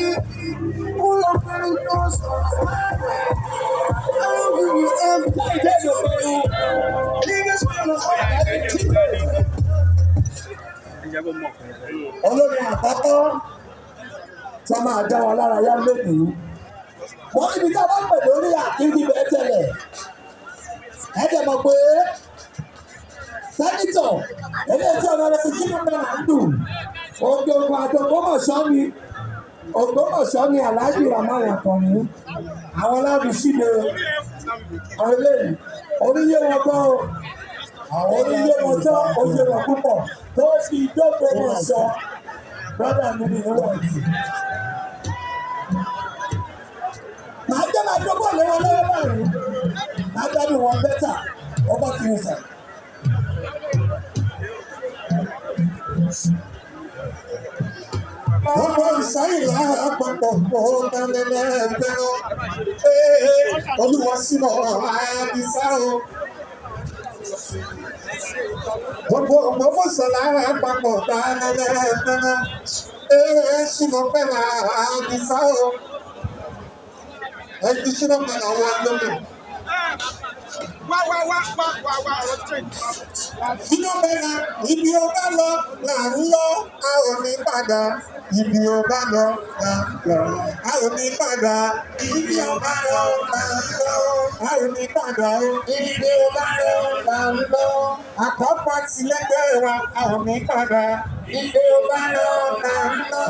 Pull up and go somewhere. I don't give you everything. Take your money. Niggas wanna fight like a chicken. Olórin àkọ́kọ́ tí a máa dá wọn lára yá lónìí. Wọ́n níbi tí a bá pè lórí àkíndí bẹ́ẹ̀ tẹ̀lẹ̀. Ẹ jẹ́ mọ̀ pé sẹ́nitọ̀ eléyìí tí ọ̀nà rẹ̀ fi kí ló ń bẹ̀rẹ̀ ń dùn. Ògbómọ̀ àti Ògbómọ̀ṣọ́ ni Aláàjì Ramani Àkànní. Àwọn aláàbùsílẹ̀ àwọn eléyìí. Oníyé wọn gbọ́ o. Àwọn oníyé wọn tọ́ oyè wọn púpọ̀ tó fi ìdókòwò wọn sọ. Brọ́dà mi ni ìwọ̀n yìí. Màá jẹ́ máa dọ́gbọ̀ lọ́wọ́ báyìí. Màá dábì wọn bẹ́tà. Ọba kì í sà. Ọmọ ìsáyìn lára àpapọ̀ ọ̀dàlẹ̀lẹ̀ ẹ̀fẹ́ràn. Olúwa sínú àbísà o. Gbogbo ọmọ lára àpapọ̀ ọ̀dàlẹ̀lẹ̀ ẹ̀fẹ́ràn. Sínú pẹ̀lú àbísà o. Ẹni sínú pẹ̀lú àwọn ọlọ́mọ. Sínú pẹ̀lú ibi ó bá lọ là ń lọ, a ò ní padà. Ibi ó bá lọ là ń lọ, a ò ní padà. Ibi ó bá lọ là ń lọ, a ò ní padà. Ibi ó bá lọ là ń lọ. Àkọ́kọ́ ti lẹ́gbẹ̀ẹ́ wa, a ò ní padà. Ibi ó bá lọ là ń lọ.